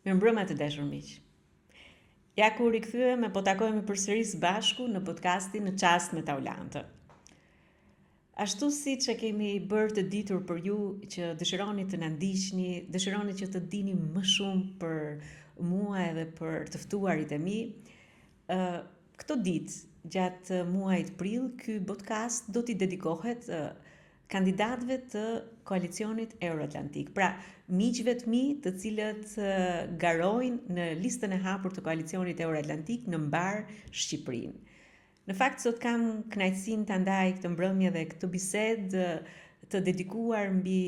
Mirëmbrëma të dashur miq. Ja ku rikthyem e po takohemi përsëri së bashku në podcastin Në Çast me Taulantën. Ashtu siç e kemi bërë të ditur për ju që dëshironi të na ndiqni, dëshironi që të dini më shumë për mua edhe për të ftuarit e mi, këto ditë gjatë muajit prill, ky podcast do t'i dedikohet kandidatëve të koalicionit Euroatlantik. Pra, miqve të mi të cilët garojnë në listën e hapur të koalicionit Euroatlantik në mbar Shqipërinë. Në fakt, sot kam kënaqësinë ta ndaj këtë mbrëmje dhe këtë bisedë të dedikuar mbi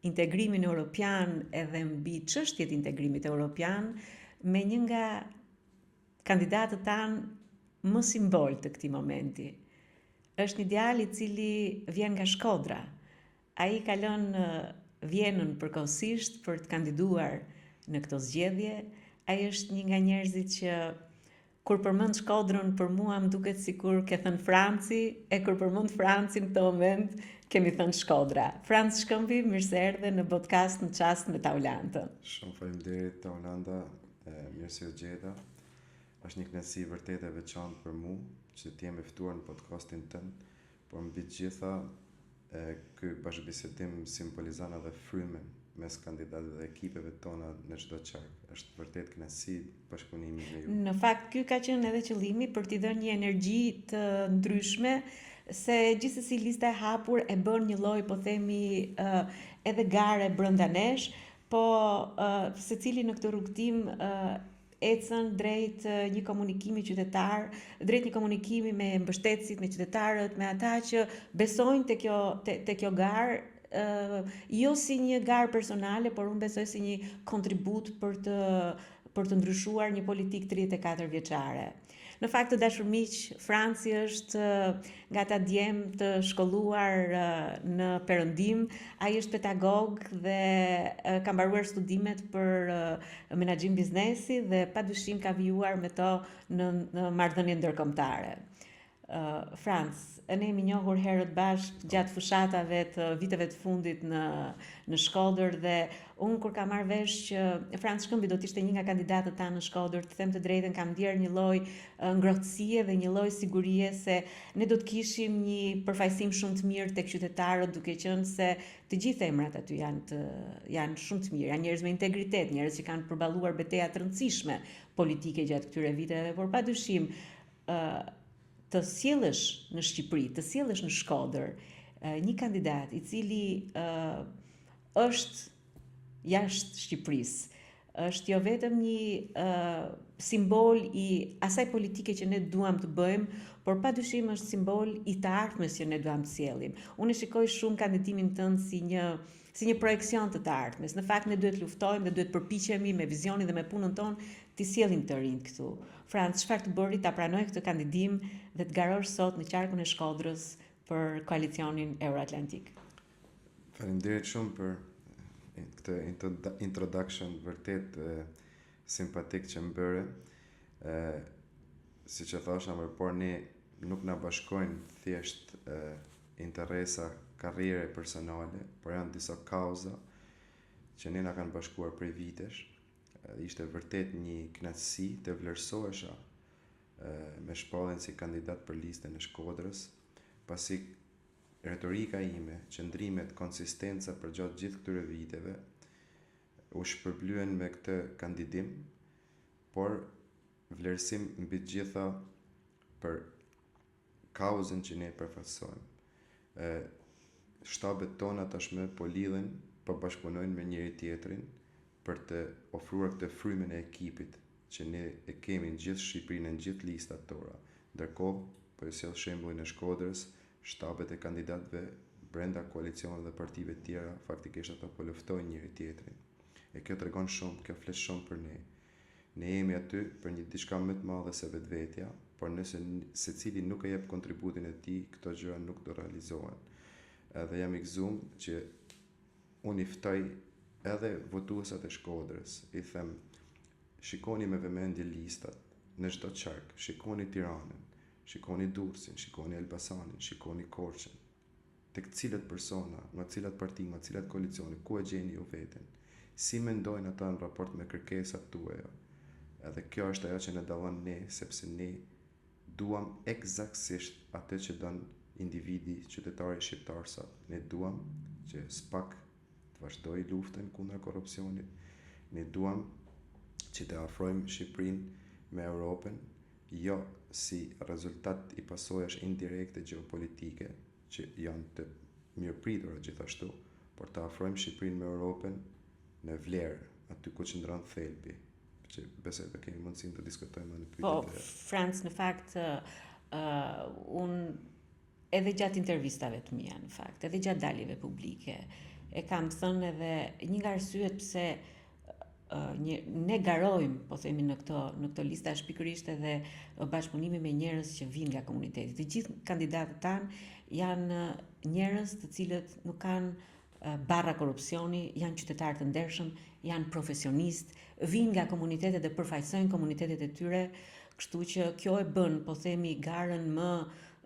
integrimin europian edhe mbi çështjet e integrimit europian me një nga kandidatët tanë më simbol të këtij momenti. Është një djalë i cili vjen nga Shkodra. Ai ka lënë Vjenën përkohësisht për të kandiduar në këtë zgjedhje. Ai është një nga njerëzit që kur përmend Shkodrën, për mua më duket sikur ke thënë Franci, e kur përmend Francin në këtë moment kemi thënë Shkodra. Franc Shkëmbi, mirë se erdhe në podcast Në Çast me Taulantën. Shumë faleminderit Taulanta, mirë se u gjeta. Është një kënaqësi vërtet e veçantë për mua që të jem e ftuar në podcastin tënd, por mbi të gjitha ky bashkëbisedim simbolizon edhe frymën mes kandidatëve dhe ekipeve tona në çdo qark. Është vërtet kënaqësi bashkëpunimi me ju. Në fakt, ky ka qenë edhe qëllimi për t'i dhënë një energji të ndryshme, se gjithsesi lista e hapur e bën një lloj, po themi, edhe gare brenda nesh, po secili në këtë rrugtim ecën drejt një komunikimi qytetar, drejt një komunikimi me mbështetësit, me qytetarët, me ata që besojnë te kjo garë, jo si një garë personale, por unë besoj si një kontribut për të ndryshuar një politikë 34 vjeçare. Në fakt, të dashur miq, Franci është nga ata djemë të shkolluar në Perëndim. Ai është pedagog dhe ka mbaruar studimet për menaxhim biznesi dhe padyshim ka vijuar me to në marrëdhënie ndërkombëtare. Franc, ne jemi njohur herët bashk gjatë fushatave të viteve të fundit në Shkodër dhe unë kur kam marrë vesh që Franc Shkëmbi do të ishte një nga kandidatët tanë në Shkodër, të them të drejtën, kam ndjerë një lloj ngrohtësie dhe një lloj sigurie se ne do të kishim një përfaqësim shumë të mirë tek qytetarët, duke qenë se të gjithë emrat aty janë shumë të mirë, janë njerëz me integritet, njerëz që kanë përballuar beteja të rëndësishme politike gjatë këtyre viteve, por padyshim të sjellësh në Shqipëri, të sjellësh në Shkodër një kandidat i cili është jashtë Shqipërisë, është jo vetëm një simbol i asaj politike që ne duam të bëjmë, por padyshim është simbol i të ardhmes që ne duam të sjellim. Unë e shikoj shumë kandidimin tënd si një projekcion të ardhmes. Në fakt ne duhet luftojmë dhe duhet përpiqemi me vizionin dhe me punën tonë të sjellim të rinj këtu. Franc, çfarë të bëri ta pranoj këtë kandidim dhe të garosh sot në qarkun e Shkodrës për koalicionin Euroatlantik? Faleminderit shumë për këtë introduction vërtet simpatik që më bëre. Siç e thosha më parë, ne nuk na bashkojnë thjesht interesa karriere personale, por janë disa kauza që ne na kanë bashkuar prej vitesh. Ishte vërtet një kënaqësi të vlerësohesha me shpalljen si kandidat për listën e Shkodrës, pasi retorika ime, qëndrimet, konsistenca për gjatë gjithë këtyre viteve u shpërblyen me këtë kandidim, por vlerësim mbi të gjitha për kauzën që ne përfaqësojmë. Shtabet tona tashmë po lidhen, po bashkëpunojnë me njëri tjetrin për të ofruar këtë frymën e ekipit që ne e kemi në gjithë Shqipërinë, në gjithë listat tona. Ndërkohë, po e sjell shembullin e Shkodrës, shtabet e kandidatëve brenda koalicionit dhe partive të tjera faktikisht ato po luftojnë njëri tjetrin. E kjo tregon shumë, kjo flet shumë për ne. Ne jemi aty për një diçka më të madhe se vetvetja, por nëse secili nuk e jep kontributin e tij, këto gjëra nuk do realizohen. Edhe jam i gëzuar që unë i ftoj edhe votuesat e Shkodrës, i them, shikoni me vëmendje listat në çdo qark, shikoni Tiranën, shikoni Durrësin, shikoni Elbasanin, shikoni Korçën. Tek cilët persona, nga cilat parti, nga cilat koalicione, ku e gjeni ju veten? si mendojnë ata në raport me kërkesat tuaja. Edhe kjo është ajo që ne dallon ne, sepse ne duam eksaktësisht atë që don individi, qytetari shqiptar sot. Ne duam që SPAK të vazhdojë luftën kundër korrupsionit. Ne duam që të afrojmë Shqipërinë me Europën, jo si rezultat i pasojash indirekte gjeopolitike, që janë të mirëpritura gjithashtu, por të afrojmë Shqipërinë me Europën në vlerë, aty ku qëndron thelbi, që besoj të kemi mundësinë të diskutojmë në pyetjet. Po, Franc, në fakt, unë edhe gjatë intervistave të mia, në fakt, edhe gjatë daljeve publike, e kam thënë edhe një nga arsyet pse ne garojmë, po themi në këto lista, është pikërisht edhe bashkëpunimi me njerëz që vinë nga komuniteti. Të gjithë kandidatët tanë janë njerëz të cilët nuk kanë barra korrupsioni, janë qytetarë të ndershëm, janë profesionistë, vinë nga komunitetet dhe përfaqësojnë komunitetet e tyre, kështu që kjo e bën, po themi, garën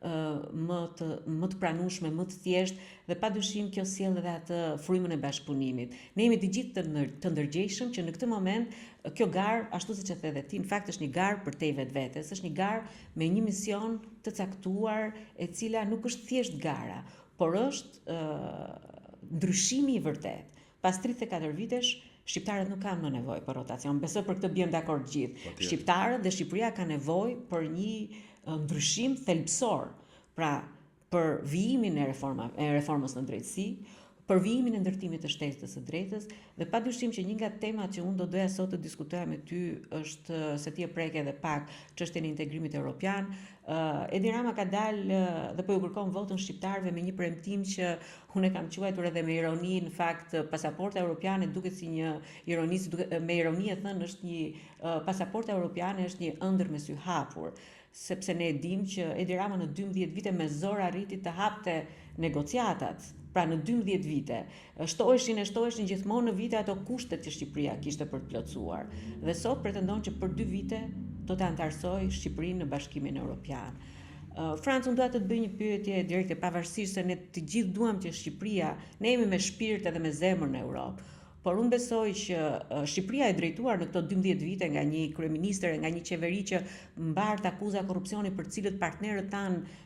më të pranueshme, më të thjeshtë, dhe padyshim kjo sjell edhe atë frymën e bashkëpunimit. Ne jemi të gjithë të ndërgjegjshëm që në këtë moment kjo garë, ashtu siç e the edhe ti, në fakt është një garë për te vetvetes, është një garë me një mision të caktuar, e cila nuk është thjesht gara, por është ndryshimi i vërtet. Pas 34 vitesh, shqiptarët nuk kanë më nevojë për rotacion. Besoj për këtë bëjmë dakord gjithë. Shqiptarët dhe Shqipëria ka nevojë për një ndryshim thelbësor. Pra, për vijimin e reformës në drejtësi, për vijimin e ndërtimit të shtetës së drejtës, dhe padyshim që një nga temat që unë do doja sot të diskutoja me ty është, se ti e prek edhe pak, çështjen e integrimit evropian. Edi Rama ka dalë dhe po ju kërkon votën shqiptarëve me një premtim që unë e kam quajtur edhe me ironi, në fakt pasaporta europiane duket si një ironi, me ironi e thënë, është një pasaporta europiane është një ëndër me sy hapur, sepse ne e dim që Edi Rama në 12 vite me zor arriti të hapte negociatat. Pra në 12 vite, shtoheshin gjithmonë në vite ato kushtet që Shqipëria kishte për të plotësuar. Dhe sot pretendon që për 2 vite do të antarësoj Shqipërinë në Bashkimin Evropian. Franc, unë dua të të bëj një pyetje direkte, pavarësisht se ne të gjithë duam që Shqipëria, ne jemi me shpirt edhe me zemër në Europë. Por unë besoj që Shqipëria e drejtuar në këto 12 vite nga një kryeministër, nga një qeveri që mbart akuza korrupsioni, për cilët partnerët tanë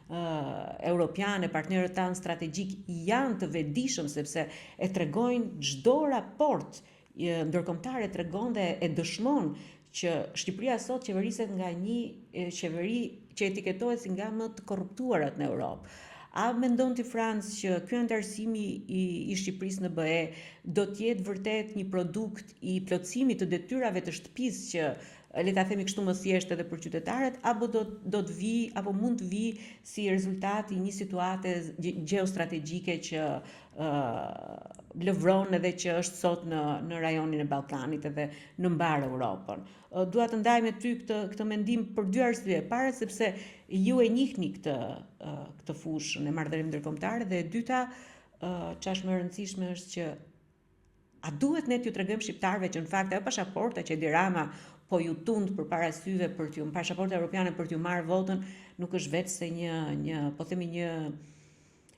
europianë, partnerët tanë strategjik janë të vetëdijshëm, sepse e tregojnë çdo raport ndërkombëtar, e tregon dhe e dëshmon që Shqipëria sot qeveriset nga një qeveri që etiketohet si nga më të korruptuarat në Europë. A mendon ti, Franc, që ky antarësimi i Shqipërisë në BE do të jetë vërtet një produkt i plotësimit të detyrave të shtëpisë që, le ta themi kështu më thjesht, edhe për qytetarët, apo do të vi, apo mund të vi si rezultat i një situate gjeostrategjike që lëvron edhe që është sot në rajonin e Ballkanit edhe në mbar Europën. Dua të ndaj me ty këtë mendim për 2 arsye. Para, sepse ju e njihni këtë fushën e marrëdhënieve ndërkombëtare, dhe e dyta, ç'është më e rëndësishme është që a duhet ne t'ju tregojmë shqiptarëve që në fakt ajo pasaporta që Edi Rama po ju tund përpara syve për t'ju, pasaporta europiane për t'ju marrë votën, nuk është vetë se po themi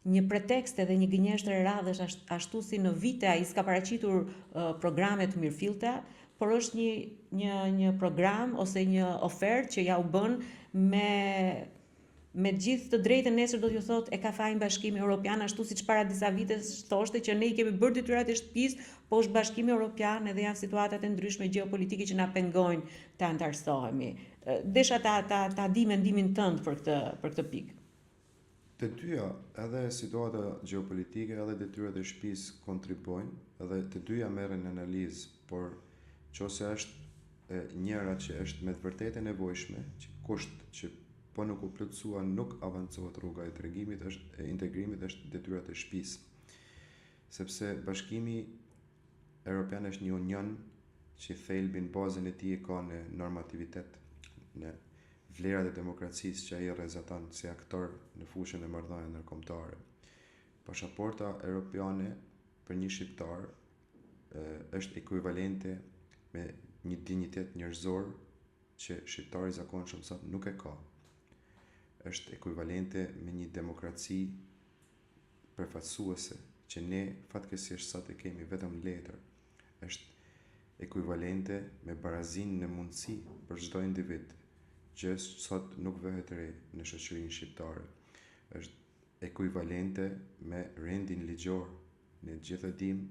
një pretekst edhe një gënjeshtër e radhësh, ashtu si në vite ai s'ka paraqitur programe të mirëfillta, por është një program ose një ofertë që ja u bën me gjithë të drejtën. Nesër do t'ju thot e ka fajin Bashkimi Evropian, ashtu siç para disa vitesh thoshte që ne i kemi bërë detyrat e shtëpisë, po është Bashkimi Evropian edhe janë situatat e ndryshme gjeopolitike që na pengojnë të antarësohemi. Desha ta di mendimin tënd për këtë pikë. Të dyja, edhe situata gjeopolitike edhe detyrat e shtëpisë kontribojnë, edhe të dyja merren në analizë, por nëse është njëra që është me të vërtetë e nevojshme, që kusht që po nuk u plotësua, nuk avancohet rruga e integrimit, është detyrat e shtëpisë. Sepse Bashkimi Evropian është një union që thelbin, bazën e tij ka në normativitet, në vlerat e demokracisë që ai rrezaton si aktor në fushën e marrëdhënieve ndërkombëtare. Pasaporta europiane për një shqiptar është ekuivalente me një dinjitet njerëzor që shqiptari i zakonshëm sot nuk e ka. Është ekuivalente me një demokraci përfaqësuese që ne fatkeqësisht sot e kemi vetëm letër. Është ekuivalente me barazinë në mundësi për çdo individ, që sot nuk vëhet re në shoqërinë shqiptare. Është ekuivalente me rendin ligjor. Ne gjithë e dimë,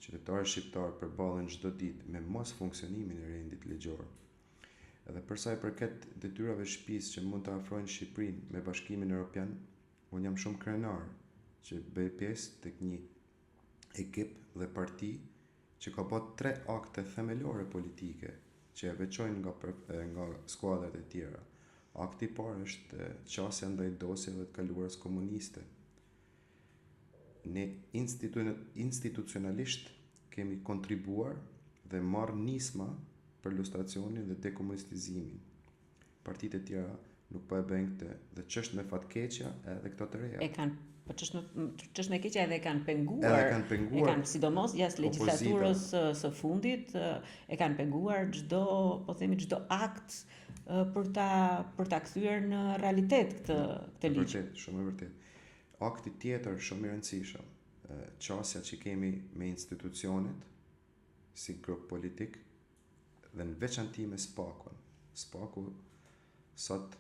qytetarët shqiptarë përballen çdo ditë me mos funksionimin e rendit ligjor. Edhe për sa i përket detyrave shtëpisë që mund të afrojnë Shqipërinë me Bashkimin Evropian, unë jam shumë krenar që bëj pjesë tek një ekip dhe parti që ka bërë 3 akte themelore politike që e veçojnë nga skuadrat e tjera. Akti i parë është qasja ndaj dosjeve të kaluarës komuniste. Ne institucionalisht kemi kontribuar dhe marrë nisma për lustracionin dhe dekomunistizimin. Partitë e tjera nuk po e bëjnë këtë dhe ç'është me fatkeqja edhe këto të reja. E kanë po ç'është me keqja edhe kanë penguar. Edhe kanë penguar. E kanë sidomos jashtë legjislaturës së fundit, e kanë penguar çdo akt për ta kthyer në realitet këtë ligj. Vërtet, shumë e vërtet. Akti tjetër shumë i rëndësishëm, qasja që kemi me institucionet si grup politik dhe në veçanti me SPAK-un. SPAK-u sot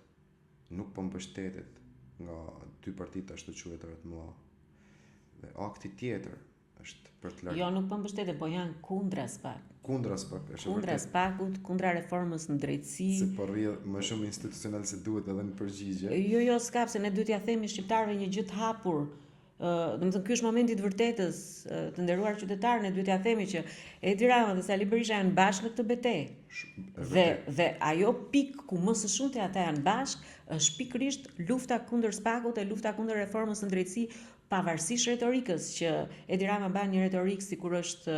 nuk po mbështetet nga 2 partitë ashtu quhetara të mëdha. Dhe akti tjetër është për të lartë. Jo, nuk po mbështeten, po janë kundra SPAK. Kundra SPAK, është kundra SPAK-ut, kundra reformës në drejtësi. Se po rrjedh më shumë institucional se duhet edhe në përgjigje. Jo, s'ka pse ne duhet t'ia themi shqiptarëve një gjë të hapur. Domethënë ky është momenti i vërtetës, të nderuar qytetarë, ne duhet t'ia themi që Edi Rama dhe Sali Berisha janë bashkë në këtë betejë. Dhe ajo pikë ku më së shumti ata janë bashkë është pikërisht lufta kundër SPAK-ut e lufta kundër reformës në drejtësi, pavarësisht retorikës që Edi Rama bën një retorikë sikur është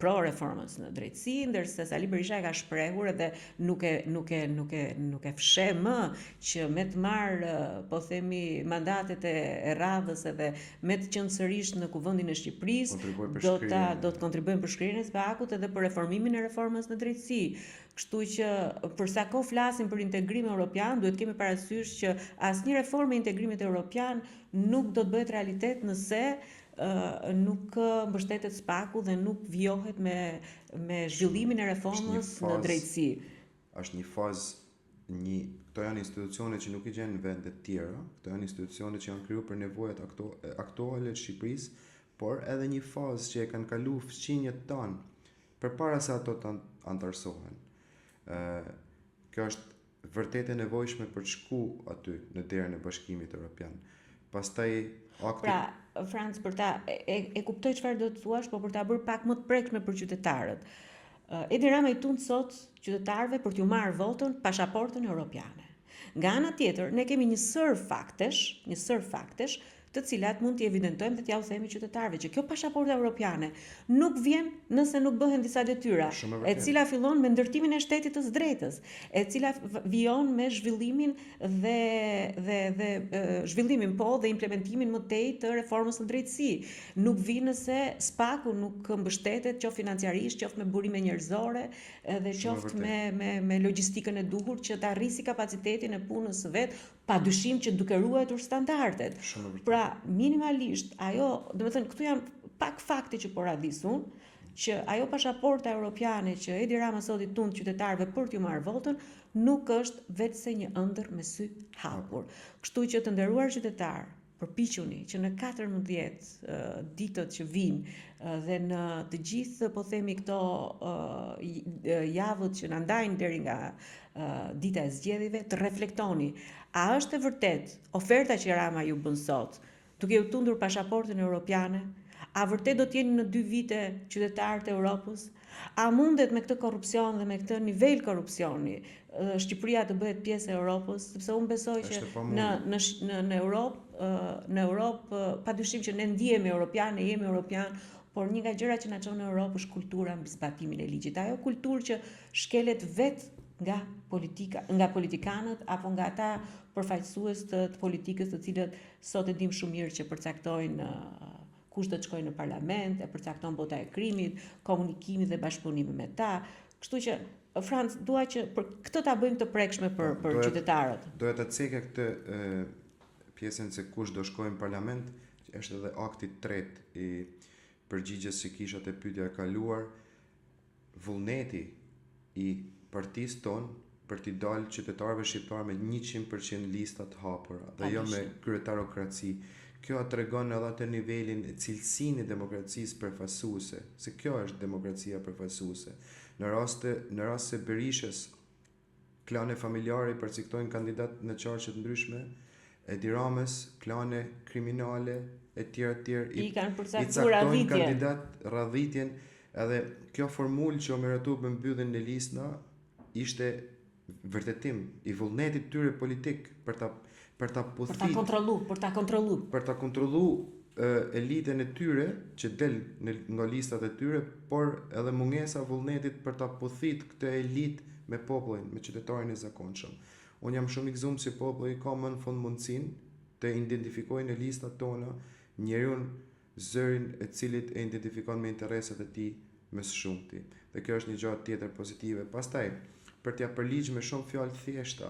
pro reformës në drejtësi, ndërsa Sali Berisha e ka shprehur edhe nuk e fshe më që me të marrë po themi mandatet e radhës edhe me të qenë sërish në kuvendin e Shqipërisë do të kontribuojnë për shkrirjen e SPAK-ut edhe për reformimin e reformës në drejtësi. Kështu që për sa kohë flasim për integrim evropian, duhet kemi parasysh që asnjë reformë e integrimit evropian nuk do të bëhet realitet nëse nuk mbështetet SPAK-u dhe nuk vjohet me zhvillimin e reformës në drejtësi. Është një fazë, këto janë institucione që nuk i gjenë në vende të tjera, këto janë institucione që janë krijuar për nevojat aktuale të Shqipërisë, por edhe një fazë që e kanë kaluar fëmijët tanë përpara se ato të antarësohen. Kjo është vërtet e nevojshme për të shkuar aty në derën e Bashkimit Evropian. Pastaj Pra, Franc, për ta e kuptoj çfarë do të thuash, por për ta bërë pak më të prekshme për qytetarët. Edi Rama i tund sot qytetarëve për t'ju marrë votën pasaportën europiane. Nga ana tjetër, ne kemi një sër faktesh, të cilat mund t'i evidentojmë dhe t'ja u themi qytetarëve që kjo pasaporta europiane nuk vjen nëse nuk bëhen disa detyra, e cila fillon me ndërtimin e shtetit të drejtës, e cila vijon me zhvillimin dhe implementimin më tej të reformës në drejtësi. Nuk vjen nëse SPAK-u nuk mbështetet qoftë financiarisht, qoftë me burime njerëzore dhe qoftë me logjistikën e duhur që të arrisë kapacitetin e punës së vet, padyshim që duke ruajtur standardet. Pra, minimalisht, domethënë këtu janë pak fakte që po radhis unë, që ajo pasaporta europiane që Edi Rama sot i tund qytetarëve për t'ju marrë votën, nuk është vetëse një ëndër me sy hapur. Kështu që të nderuar qytetarë, përpiquni që në 14 ditët që vijnë dhe në të gjithë po themi këto javët që na ndajnë deri nga dita e zgjedhjeve të reflektoni, a është e vërtet oferta që Rama ju bën sot, duke u tundur pasaportën europiane? A vërtet do të jeni në 2 vite qytetarët e Europës? A mundet me këtë korrupsion dhe me këtë nivel korrupsioni Shqipëria të bëhet pjesë e Europës? Sepse unë besoj që në Europë padyshim që ne ndihemi europian, ne jemi europian, por një nga gjërat që na çon në Europë është kultura mbi zbatimin e ligjit. Ajo kulturë që shkelet vetë nga politikanët apo nga ata përfaqësues të politikës, të cilët sot e dim shumë mirë që përcaktojnë kush do të shkojë në parlament, e përcakton bota e krimit, komunikimin dhe bashkëpunimin me ta. Kështu që Franc, dua që për këtë ta bëjmë të prekshme për qytetarët. Doja ta cekja këtë pjesën se kush do shkojë në parlament, që është edhe akti 3 i përgjigjes që kisha te pyetja e kaluar. vullneti i partisë tonë për t'i dalë qytetarëve shqiptarë me 100% lista të hapura dhe jo me kryetarokraci. Kjo tregon edhe atë nivelin e cilësinë e demokracisë përfaqësuese, se kjo është demokracia përfaqësuese. Në rast se Berishës klane familjare i përcaktojnë kandidat në qarqe të ndryshme, Edi Ramës klane kriminale e tjerë i caktojnë kandidat radhitjen, edhe kjo formulë që o meratu për mbylljen në lista ishte vërtetim i vullnetit tyre politik për ta kontrollu elitën e tyre që del nga listat e tyre, por edhe mungesa vullnetit për ta puthit këtë elitë me popullin, me qytetarin e zakonshëm. Unë jam shumë i gëzuar si populli ka më në fund mundësinë të identifikojnë në listat tona njeriun zërin e cilit e identifikon me interesat e tij më së shumti. Dhe kjo është një gjë tjetër pozitive. Pastaj, për t'ia përligj me shumë fjalë thjeshta,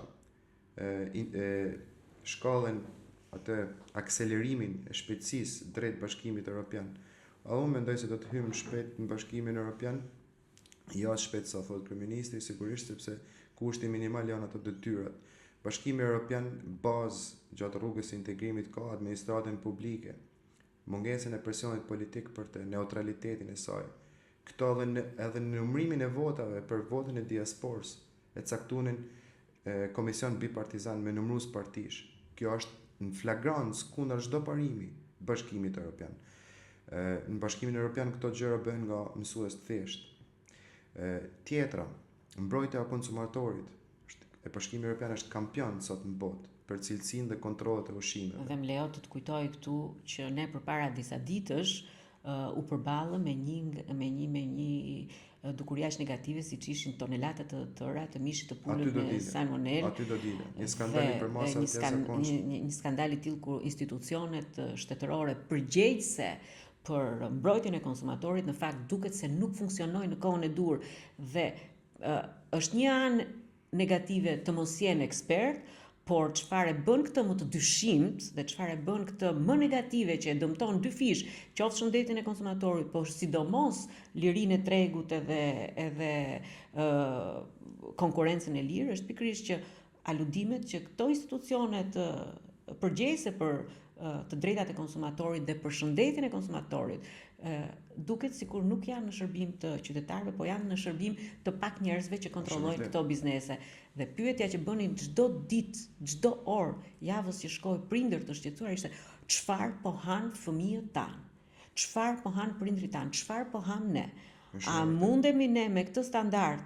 shkallën atë akselerimin e shpejtësisë drejt Bashkimit Evropian. Unë mendoj se do të hyjmë shpejt në Bashkimin Evropian, jo as shpejt sa thot kryeministri, sigurisht sepse kushti minimal janë ato detyrat. Bashkimi Evropian bazë gjatë rrugës së integrimit ka administratën publike, mungesën e presionit politik për të neutralitetin e saj. Këto edhe në numërimin e votave për votën e diasporës e caktunin komision bipartizan me numërues partish. Kjo është në flagrancë kundër çdo parimi Bashkimit Evropian. Në Bashkimin Evropian këto gjëra bëhen nga mësues të thjeshtë. Tjetra, mbrojtja e konsumatorit. Bashkimi Evropian është kampion sot në botë për cilësinë dhe kontrollet e ushqimeve. Dhe më lejo të kujtoj këtu që ne përpara disa ditësh u përballëm me një dukuriash negative siç ishin tonelata të tëra të mishit të pulur në salmonel. Aty do dile. Një skandal i përmasur të jashtëzakonshëm. Një skandal i tillë kur institucionet shtetërore përgjegjëse për mbrojtjen e konsumatorit në fakt duket se nuk funksionojnë në kohën e dur dhe është një anë negative të mos jenë ekspert, por çfarë bën këtë më të dyshimt dhe çfarë bën këtë më negative që e dëmton dy fish, qoftë shëndetin e konsumatorit, por sidomos lirinë e tregut edhe konkurrencën e lirë, është pikërisht që aludimet që këto institucionet përgjegjëse për të drejtat e konsumatorit dhe për shëndetin e konsumatorit duket sikur nuk janë në shërbim të qytetarëve, po janë në shërbim të pak njerëzve që kontrollojnë këto biznese. Dhe pyetja që bënin çdo ditë, çdo orë, javës që shkoi prindër të shqetësuar ishte çfarë po han fëmijët tanë? Çfarë po han prindrit tanë? Çfarë po ham ne? A mundemi ne me këtë standard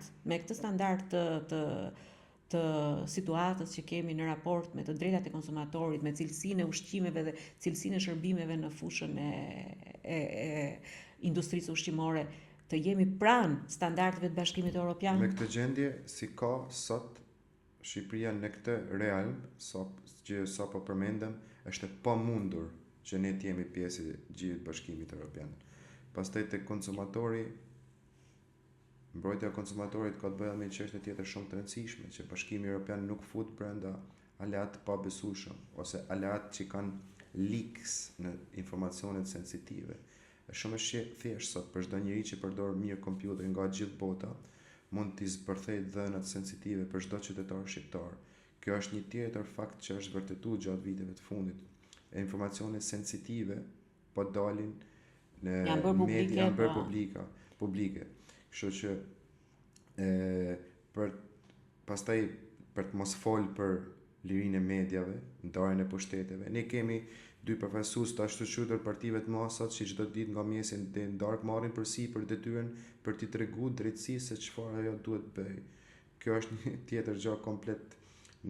të situatës që kemi në raport me të drejtat e konsumatorit, me cilësinë e ushqimeve dhe cilësinë e shërbimeve në fushën e industrisë ushqimore, të jemi pranë standardeve të Bashkimit Evropian? Me këtë gjendje, si ka sot Shqipëria në këtë realm, që sapo përmendëm, është e pamundur që ne të jemi pjesë e gjithë Bashkimit Evropian. Pastaj tek konsumatori, mbrojtja e konsumatorit ka të bëjë me një çështje tjetër shumë të rëndësishme, që Bashkimi Evropian nuk fut brenda aleat pa besueshëm ose aleat që kanë leaks në informacionet sensitive. Është shumë e thjeshtë sot për çdo njeri që përdor mirë kompjuterin nga gjithë bota, mund t'i zbërthejë dhënat sensitive për çdo qytetar shqiptar. Kjo është një tjetër fakt që është vërtetuar gjatë viteve të fundit. Informacionet sensitive po dalin në media, janë bërë publike. Kështu që pastaj për të mos fol për lirinë e mediave, ndarjen e pushteteve. Ne kemi dy përfaqësues të ashtu quajtur partive të masat që çdo ditë nga mjesin të darkë marrin përsipër detyrën për t'i treguar drejtësisë se çfarë ajo duhet bëj. Kjo është një tjetër gjë komplet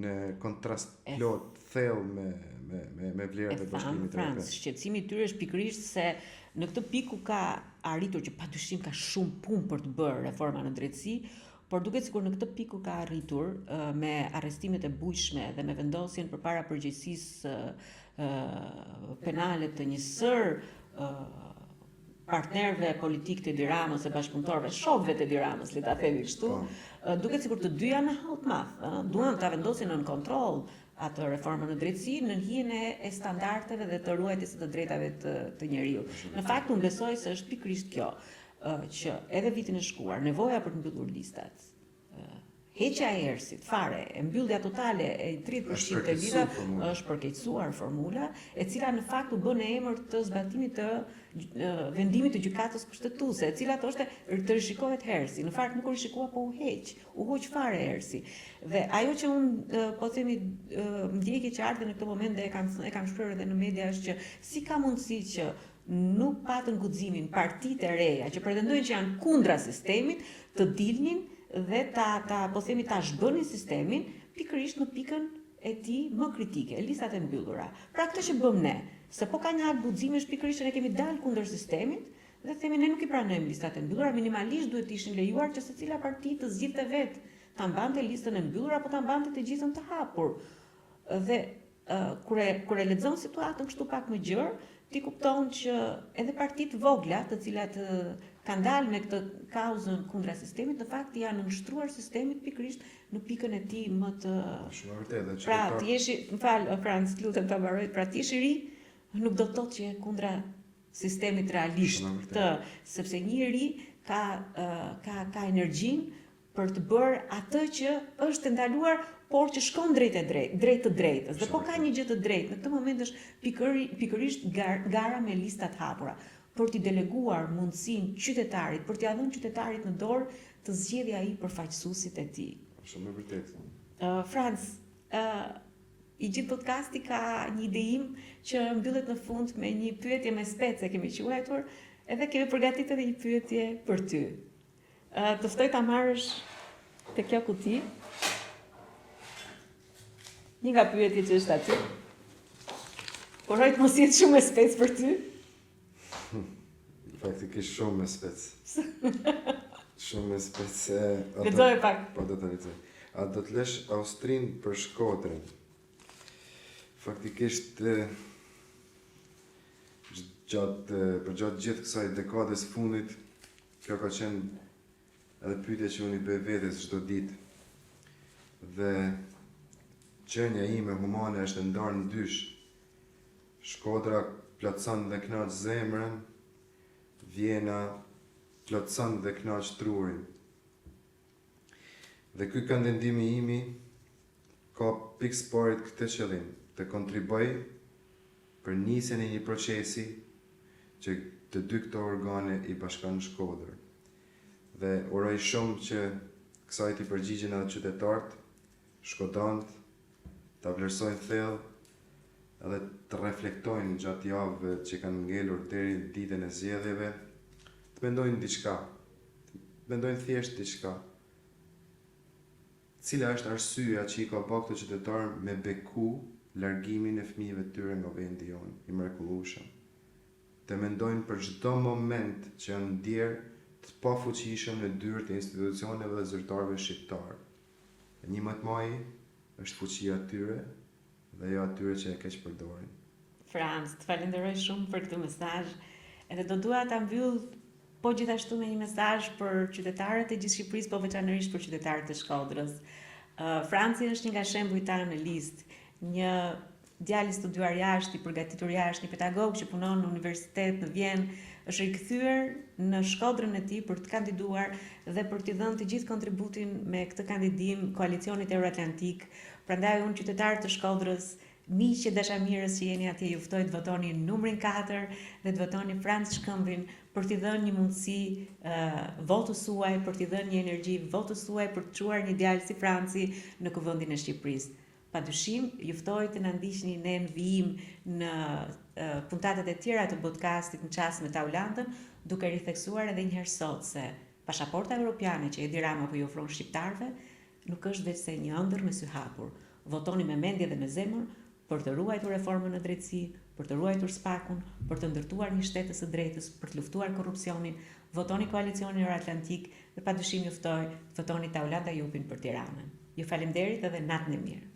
në kontrast plot thellë me vlerat e Bashkimit Evropian. Shqetësimi i tyre është pikërisht se në këtë pikë ku ka arritur që padyshim ka shumë punë për të bërë reforma në drejtësi, por duket sikur në këtë pikë ku ka arritur me arrestimet e bujshme dhe me vendosjen përpara përgjegjësisë penale të një sër partnerëve politik të Edi Ramës e bashkëpunëtorëve, shokëve të Edi Ramës, le ta themi kështu, duket sikur të dy janë në halt madh, duan ta vendosin në kontroll atë reformën në drejtësi në hijen e standardeve dhe të ruajtjes së të drejtave të njeriu. Në fakt unë besoj se është pikërisht kjo. që edhe vitin e shkuar nevoja për të mbyllur listat, heqja e erësit fare, e mbyllja totale e 30% e vita është përkeqësuar formula, e cila në fakt u bën në emër të zbatimit të vendimit të gjykatës kushtetuese, e cila thoshte të rishikohet hersi. Në fakt nuk u rishikua, po u hoq fare hersi. Dhe ajo që unë po themi ndjekje që ardhe në këtë moment dhe e kam shprehur edhe në media është që si ka mundësi që nuk patën guximin partitë e reja që pretendojnë që janë kundra sistemit të dilnin dhe po themi ta zhbënin sistemin pikërisht në pikën e tij më kritike, listat e mbyllura. Pra këtë që bëm ne, se po ka një hap guximesh pikërisht që ne kemi dalë kundër sistemit dhe themi ne nuk i pranojmë listat e mbyllura, minimalisht duhet të ishin lejuar që secila parti të zgjidhte vetë ta mbante listën e mbyllur apo ta mbante të gjithën të hapur. Dhe kur e lexon situatën kështu pak më gjerë, ti kupton që edhe partitë vogla, të cilat kanë dalë me këtë kauzën kundra sistemit, në fakt janë nënshtruar sistemit pikërisht në pikën e tij më të. Shumë vërtetë. Pra, ti jesh, më fal, Franc, lutem ta mbaroj, pra ti jesh i ri, nuk do të thotë që je kundra sistemit realisht, sepse një i ri ka energjinë për të bërë atë që është ndaluar, por që shkon drejt të drejtës. Dhe po ka një gjë të drejtë. Në këtë moment është pikërisht gara me listat hapura, për t'i deleguar mundësinë qytetarit, për t'i dhënë qytetarit në dorë të zgjedhë ai përfaqësuesit e tij. Shumë e vërtetë. Franc, i gjithë podcasti ka një idejim që mbyllet në fund me një pyetje me spece kemi quajtur, edhe kemi përgatitur edhe një pyetje për ty. Të ftoj ta marrësh te kjo kuti. Një nga pyetjet që është aty. Por hajt mos jetë shumë e spec për ty. Faktikisht shumë me spec. Shumë me spec. Lexoj pak. Po do të lexoj. A do të lësh Austrinë për Shkodrën? Faktikisht për gjatë gjithë kësaj dekades fundit, kjo ka qenë edhe pyetja që unë i bëj vetes çdo ditë. Dhe qenia ime humane është ndarë në dysh. Shkodra plotson dhe kënaq zemrën, Vjena plotson dhe kënaq trurin. Dhe ky kandidimi imi ka pikësparit këtë qëllim, të kontriboj për nisjen e një procesi që të dy këto organe i bashkan Shkodrën. Dhe uroj shumë që kësaj t'i përgjigjen edhe qytetarët, shkodranët, ta vlerësojnë thellë edhe të reflektojnë gjatë javëve që kanë ngelur deri në ditën e zgjedhjeve, të mendojnë diçka, të mendojnë thjesht diçka. Cila është arsyeja që i ka bërë këto qytetarë me beku largimin e fëmijëve të tyre nga vendi jonë, i mrekullueshëm. Të mendojnë për çdo moment që janë ndjerë të pafuqishëm në dyert e institucioneve dhe zyrtarëve shqiptarë. E një më të madhi është fuqia e tyre dhe jo atyre që e keq përdorin. Franc, të falenderoj shumë për këtë mesazh. Edhe do dua ta mbyll po gjithashtu me një mesazh për qytetarët e gjithë Shqipërisë, po veçanërisht për qytetarët e Shkodrës. Franci është një nga shembujt tanë në listë, një djalë i studiuar jashtë, i përgatitur jashtë, një pedagog që punon në universitet në Vjenë, është rikthyer në Shkodrën e tij për të kandiduar dhe për t'i dhënë të gjithë kontributin me këtë kandidim koalicionit Euroatlantik. Prandaj unë qytetarët të Shkodrës, miqë dashamirës që jeni atje, ju ftoj të votoni numrin 4 dhe të votoni Franc Shkëmbin për t'i dhënë një mundësi votës suaj, për t'i dhënë një energji votës suaj për të çuar një djalë si Franci në kuvendin e Shqipërisë. Padyshim, ju ftoj të na ndiqni ne në vijim në puntatet e tjera të podcastit në çast me Taulandën, duke ritheksuar edhe një herë sot se pasaporta europiane që Edi Rama po i ofron shqiptarëve nuk është veçse një ëndër me sy hapur. Votoni me mendje dhe me zemër për të ruajtur reformën në drejtësi, për të ruajtur spakun, për të ndërtuar një shtet të së drejtës, për të luftuar korrupsionin. Votoni koalicionin Euroatlantik dhe padyshim ju ftoj të votoni Taulanda Jupin për Tiranën. Ju faleminderit edhe natën e mirë.